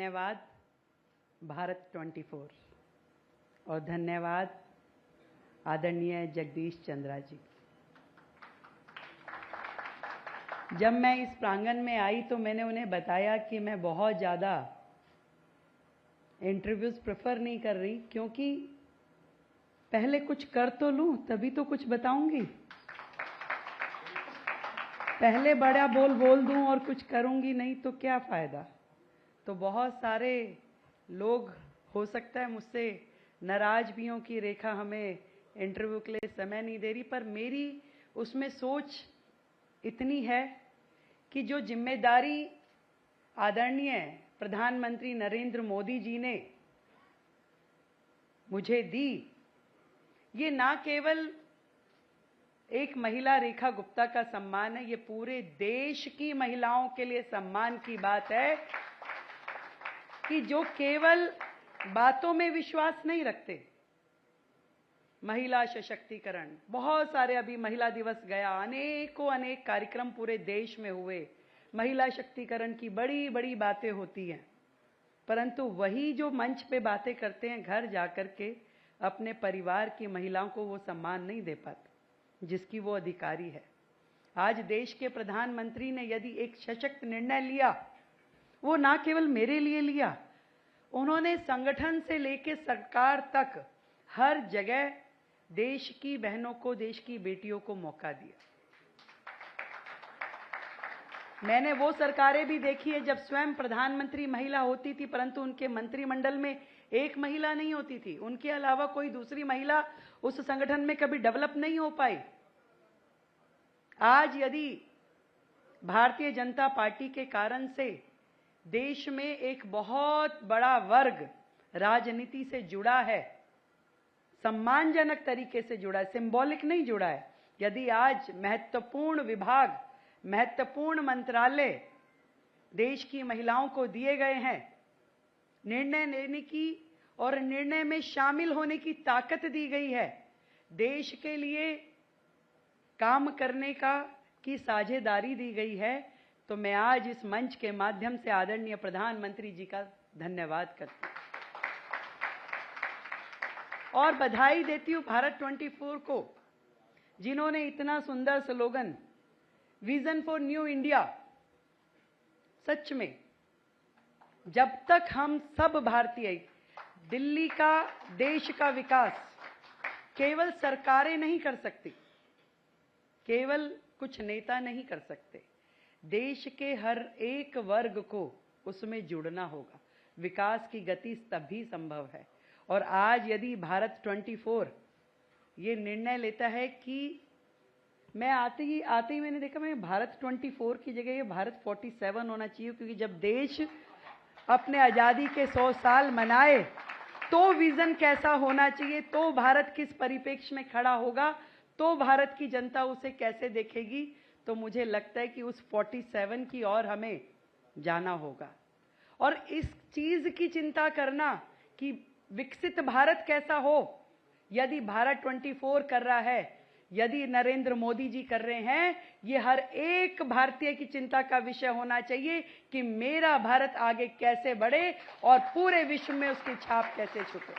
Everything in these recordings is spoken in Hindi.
धन्यवाद भारत 24 और धन्यवाद आदरणीय जगदीश चंद्रा जी। जब मैं इस प्रांगण में आई तो मैंने उन्हें बताया कि मैं बहुत ज़्यादा इंटरव्यूज़ प्रेफर नहीं कर रही, क्योंकि पहले कुछ कर तो लूँ तभी तो कुछ बताऊंगी। पहले बड़ा बोल दूं और कुछ करूंगी नहीं तो क्या फ़ायदा। तो बहुत सारे लोग हो सकता है मुझसे नाराज भी हों कि रेखा हमें इंटरव्यू के लिए समय नहीं दे रही, पर मेरी उसमें सोच इतनी है कि जो जिम्मेदारी आदरणीय प्रधानमंत्री नरेंद्र मोदी जी ने मुझे दी, ये ना केवल एक महिला रेखा गुप्ता का सम्मान है, ये पूरे देश की महिलाओं के लिए सम्मान की बात है कि जो केवल बातों में विश्वास नहीं रखते। महिला सशक्तिकरण, बहुत सारे अभी महिला दिवस गया, अनेक कार्यक्रम पूरे देश में हुए, महिला शक्तिकरण की बड़ी बड़ी बातें होती हैं, परंतु वही जो मंच पे बातें करते हैं घर जाकर के अपने परिवार की महिलाओं को वो सम्मान नहीं दे पाते जिसकी वो अधिकारी है। आज देश के प्रधानमंत्री ने यदि एक सशक्त निर्णय लिया, वो ना केवल मेरे लिए लिया, उन्होंने संगठन से लेकर सरकार तक हर जगह देश की बहनों को, देश की बेटियों को मौका दिया। मैंने वो सरकारें भी देखी है जब स्वयं प्रधानमंत्री महिला होती थी, परंतु उनके मंत्रिमंडल में एक महिला नहीं होती थी, उनके अलावा कोई दूसरी महिला उस संगठन में कभी डेवलप नहीं हो पाई। आज यदि भारतीय जनता पार्टी के कारण से देश में एक बहुत बड़ा वर्ग राजनीति से जुड़ा है, सम्मानजनक तरीके से जुड़ा है, सिंबॉलिक नहीं जुड़ा है, यदि आज महत्वपूर्ण विभाग, महत्वपूर्ण मंत्रालय देश की महिलाओं को दिए गए हैं, निर्णय लेने की और निर्णय में शामिल होने की ताकत दी गई है, देश के लिए काम करने की साझेदारी दी गई है, तो मैं आज इस मंच के माध्यम से आदरणीय प्रधानमंत्री जी का धन्यवाद करती हूँ और बधाई देती हूँ भारत 24 को, जिन्होंने इतना सुंदर slogan vision for new India. सच में जब तक हम सब भारतीय, दिल्ली का, देश का विकास केवल सरकारें नहीं कर सकती, केवल कुछ नेता नहीं कर सकते, देश के हर एक वर्ग को उसमें जुड़ना होगा। विकास की गति तभी संभव है। और आज यदि भारत 24 ये निर्णय लेता है कि मैं आते ही मैंने देखा, मैं भारत 24 की जगह ये भारत 47 होना चाहिए, क्योंकि जब देश अपने आज़ादी के 100 साल मनाए तो विजन कैसा होना चाहिए, तो भारत किस परिप्रेक्ष्य में खड़ा होगा, तो भारत की जनता उसे कैसे देखेगी। तो मुझे लगता है कि उस 47 की ओर हमें जाना होगा और इस चीज की चिंता करना कि विकसित भारत कैसा हो, यदि भारत 24 कर रहा है, यदि नरेंद्र मोदी जी कर रहे हैं, ये हर एक भारतीय की चिंता का विषय होना चाहिए कि मेरा भारत आगे कैसे बढ़े और पूरे विश्व में उसकी छाप कैसे छुपे।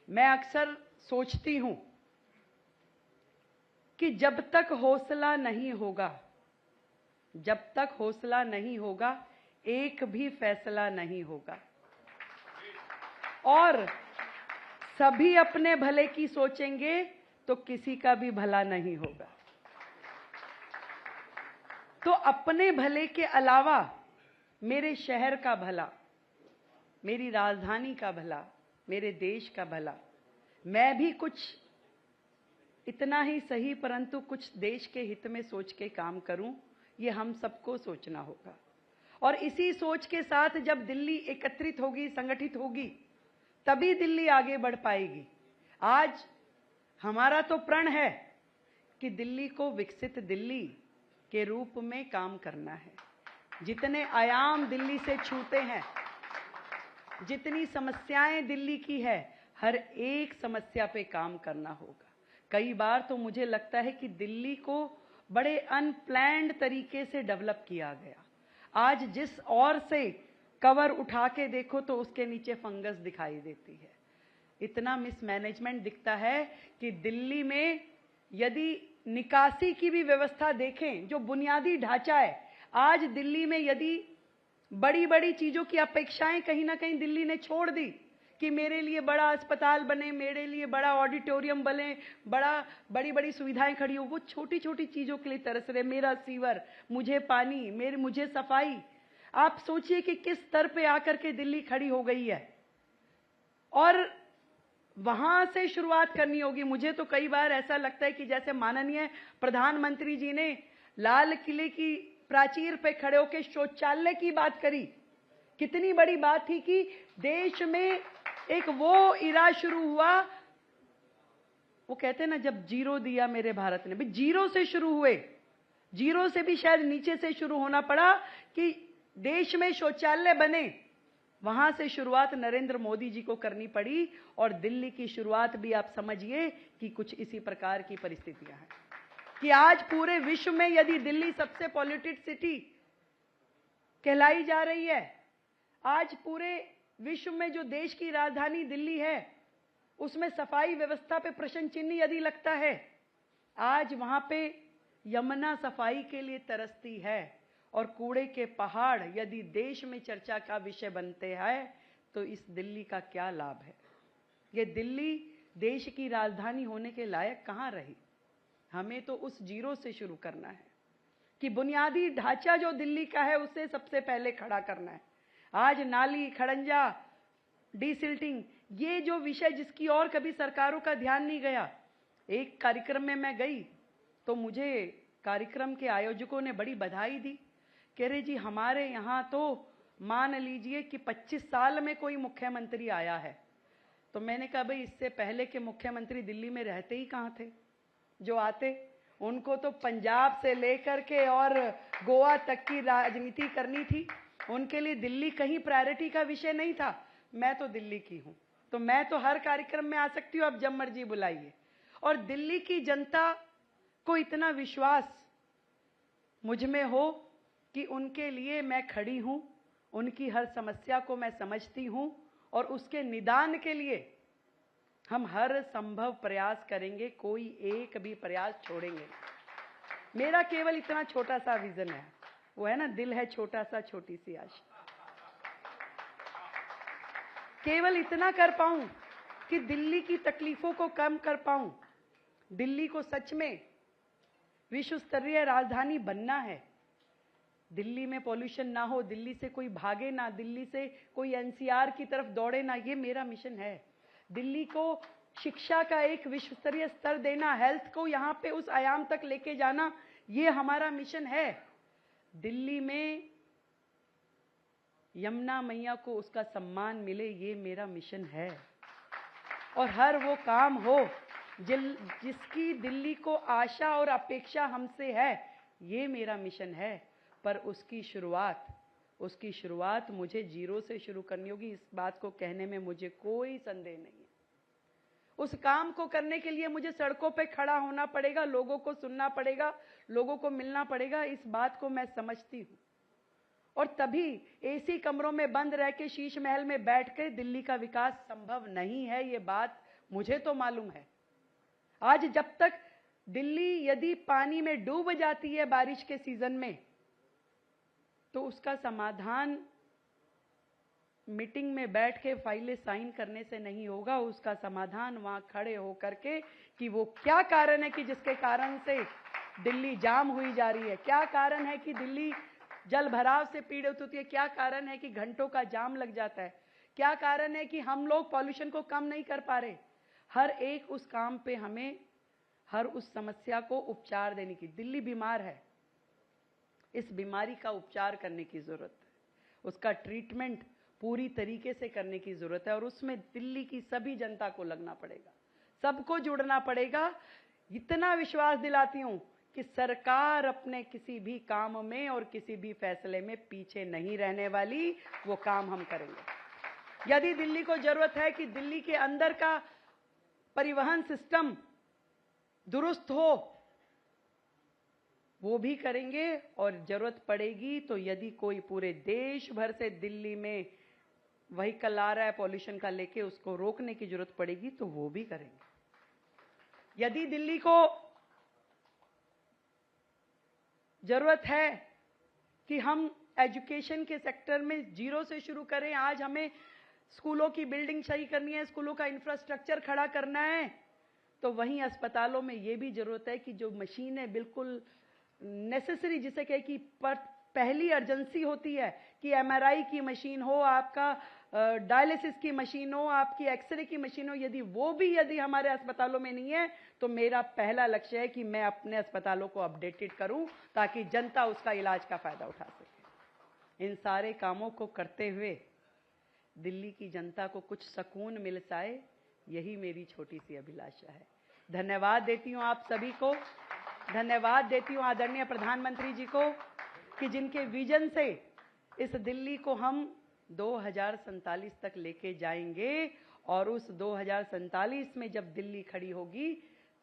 मैं अक्सर सोचती हूं कि जब तक हौसला नहीं होगा, जब तक हौसला नहीं होगा, एक भी फैसला नहीं होगा और सभी अपने भले की सोचेंगे तो किसी का भी भला नहीं होगा। तो अपने भले के अलावा मेरे शहर का भला, मेरी राजधानी का भला, मेरे देश का भला, मैं भी कुछ इतना ही सही परंतु कुछ देश के हित में सोच के काम करूं, ये हम सबको सोचना होगा। और इसी सोच के साथ जब दिल्ली एकत्रित होगी, संगठित होगी, तभी दिल्ली आगे बढ़ पाएगी। आज हमारा तो प्रण है कि दिल्ली को विकसित दिल्ली के रूप में काम करना है। जितने आयाम दिल्ली से छूते हैं, जितनी समस्याएं दिल्ली की है, हर एक समस्या पे काम करना होगा। कई बार तो मुझे लगता है कि दिल्ली को बड़े अनप्लैन्ड तरीके से डेवलप किया गया। आज जिस ओर से कवर उठा के देखो तो उसके नीचे फंगस दिखाई देती है। इतना मिसमैनेजमेंट दिखता है कि दिल्ली में यदि निकासी की भी व्यवस्था देखें, जो बुनियादी ढांचा है, आज दिल्ली में यदि बड़ी बड़ी चीजों की अपेक्षाएं कहीं ना कहीं दिल्ली ने छोड़ दी कि मेरे लिए बड़ा अस्पताल बने, मेरे लिए बड़ा ऑडिटोरियम बने, बड़ी बड़ी सुविधाएं खड़ी हो, वो छोटी छोटी चीजों के लिए तरस रहे। मेरा सीवर, मुझे पानी, मुझे सफाई। आप सोचिए कि किस स्तर पे आकर के दिल्ली खड़ी हो गई है और वहां से शुरुआत करनी होगी। मुझे तो कई बार ऐसा लगता है कि जैसे माननीय प्रधानमंत्री जी ने लाल किले की प्राचीर पे खड़े होकर शौचालय की बात करी, कितनी बड़ी बात थी कि देश में एक वो इरा शुरू हुआ। वो कहते हैं ना, जब जीरो दिया मेरे भारत ने, भी जीरो से शुरू हुए, जीरो से भी शायद नीचे से शुरू होना पड़ा कि देश में शौचालय बने। वहां से शुरुआत नरेंद्र मोदी जी को करनी पड़ी और दिल्ली की शुरुआत भी आप समझिए कि कुछ इसी प्रकार की परिस्थितियां हैं कि आज पूरे विश्व में यदि दिल्ली सबसे पॉल्यूटेड सिटी कहलाई जा रही है, आज पूरे विश्व में जो देश की राजधानी दिल्ली है उसमें सफाई व्यवस्था पे प्रश्न चिन्ह यदि लगता है, आज वहां पे यमुना सफाई के लिए तरसती है और कूड़े के पहाड़ यदि देश में चर्चा का विषय बनते हैं तो इस दिल्ली का क्या लाभ है। ये दिल्ली देश की राजधानी होने के लायक कहां रही। हमें तो उस जीरो से शुरू करना है कि बुनियादी ढांचा जो दिल्ली का है उसे सबसे पहले खड़ा करना है। आज नाली, खड़ंजा, डीसिल्टिंग, ये जो विषय जिसकी और कभी सरकारों का ध्यान नहीं गया। एक कार्यक्रम में मैं गई तो मुझे कार्यक्रम के आयोजकों ने बड़ी बधाई दी, कह रहे जी हमारे यहाँ तो मान लीजिए कि 25 साल में कोई मुख्यमंत्री आया है। तो मैंने कहा भाई इससे पहले के मुख्यमंत्री दिल्ली में रहते ही कहाँ थे जो आते। उनको तो पंजाब से लेकर के और गोवा तक की राजनीति करनी थी, उनके लिए दिल्ली कहीं प्रायोरिटी का विषय नहीं था। मैं तो दिल्ली की हूं तो मैं तो हर कार्यक्रम में आ सकती हूं, आप जब मर्जी बुलाइए। और दिल्ली की जनता को इतना विश्वास मुझ में हो कि उनके लिए मैं खड़ी हूं, उनकी हर समस्या को मैं समझती हूं और उसके निदान के लिए हम हर संभव प्रयास करेंगे, कोई एक भी प्रयास छोड़ेंगे। मेरा केवल इतना छोटा सा विजन है, वो है ना, दिल है छोटा सा, छोटी सी आशा। केवल इतना कर पाऊं कि दिल्ली की तकलीफों को कम कर पाऊं। दिल्ली को सच में विश्व स्तरीय राजधानी बनना है। दिल्ली में पॉल्यूशन ना हो, दिल्ली से कोई भागे ना, दिल्ली से कोई एनसीआर की तरफ दौड़े ना, ये मेरा मिशन है। दिल्ली को शिक्षा का एक विश्व स्तरीय स्तर देना, हेल्थ को यहां पे उस आयाम तक लेके जाना, ये हमारा मिशन है। दिल्ली में यमुना मैया को उसका सम्मान मिले, ये मेरा मिशन है। और हर वो काम हो जिसकी दिल्ली को आशा और अपेक्षा हमसे है, ये मेरा मिशन है। पर उसकी शुरुआत मुझे जीरो से शुरू करनी होगी। इस बात को कहने में मुझे कोई संदेह नहीं है। उस काम को करने के लिए मुझे सड़कों पे खड़ा होना पड़ेगा, लोगों को सुनना पड़ेगा, लोगों को मिलना पड़ेगा। इस बात को मैं समझती हूं और तभी एसी कमरों में बंद रह के शीश महल में बैठ के दिल्ली का विकास संभव नहीं है, ये बात मुझे तो मालूम है। आज जब तक दिल्ली यदि पानी में डूब जाती है बारिश के सीजन में, तो उसका समाधान मीटिंग में बैठ के फाइलें साइन करने से नहीं होगा। उसका समाधान वहां खड़े होकर के कि वो क्या कारण है कि जिसके कारण से दिल्ली जाम हुई जा रही है, क्या कारण है कि दिल्ली जल भराव से पीड़ित होती है, क्या कारण है कि घंटों का जाम लग जाता है, क्या कारण है कि हम लोग पॉल्यूशन को कम नहीं कर पा रहे। हर एक उस काम पे हमें हर उस समस्या को उपचार देने की, दिल्ली बीमार है, इस बीमारी का उपचार करने की जरूरत है, उसका ट्रीटमेंट पूरी तरीके से करने की जरूरत है। और उसमें दिल्ली की सभी जनता को लगना पड़ेगा, सबको जुड़ना पड़ेगा। इतना विश्वास दिलाती हूं कि सरकार अपने किसी भी काम में और किसी भी फैसले में पीछे नहीं रहने वाली, वो काम हम करेंगे। यदि दिल्ली को जरूरत है कि दिल्ली के अंदर का परिवहन सिस्टम दुरुस्त हो, वो भी करेंगे। और जरूरत पड़ेगी तो यदि कोई पूरे देश भर से दिल्ली में व्हीकल आ रहा है पॉल्यूशन का लेके, उसको रोकने की जरूरत पड़ेगी तो वो भी करेंगे। यदि दिल्ली को जरूरत है कि हम एजुकेशन के सेक्टर में जीरो से शुरू करें, आज हमें स्कूलों की बिल्डिंग सही करनी है, स्कूलों का इंफ्रास्ट्रक्चर खड़ा करना है, तो वहीं अस्पतालों में ये भी जरूरत है कि जो मशीनें बिल्कुल नेसेसरी, जिसे कहे कि पहली अर्जेंसी होती है कि एमआरआई की मशीन हो, आपका डायलिसिस की मशीन हो, आपकी एक्सरे की मशीन हो, यदि हमारे अस्पतालों में नहीं है तो मेरा पहला लक्ष्य है कि मैं अपने अस्पतालों को अपडेटेड करूं ताकि जनता उसका इलाज का फायदा उठा सके। इन सारे कामों को करते हुए दिल्ली की जनता को कुछ सुकून मिल जाए, यही मेरी छोटी सी अभिलाषा है। धन्यवाद देती हूं आप सभी को, धन्यवाद देती हूं आदरणीय प्रधानमंत्री जी को कि जिनके विजन से इस दिल्ली को हम 2047 तक लेके जाएंगे। और उस 2047 में जब दिल्ली खड़ी होगी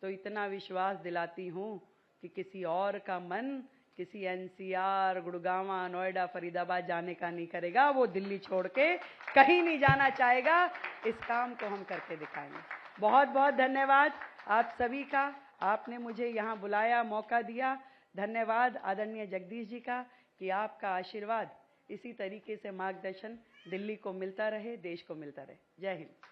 तो इतना विश्वास दिलाती हूं कि किसी और का मन किसी एनसीआर, गुड़गांव, नोएडा, फरीदाबाद जाने का नहीं करेगा। वो दिल्ली छोड़ के कहीं नहीं जाना चाहेगा। इस काम को हम करके दिखाएंगे। बहुत बहुत धन्यवाद आप सभी का, आपने मुझे यहाँ बुलाया, मौका दिया। धन्यवाद आदरणीय जगदीश जी का कि आपका आशीर्वाद, इसी तरीके से मार्गदर्शन दिल्ली को मिलता रहे, देश को मिलता रहे। जय हिंद।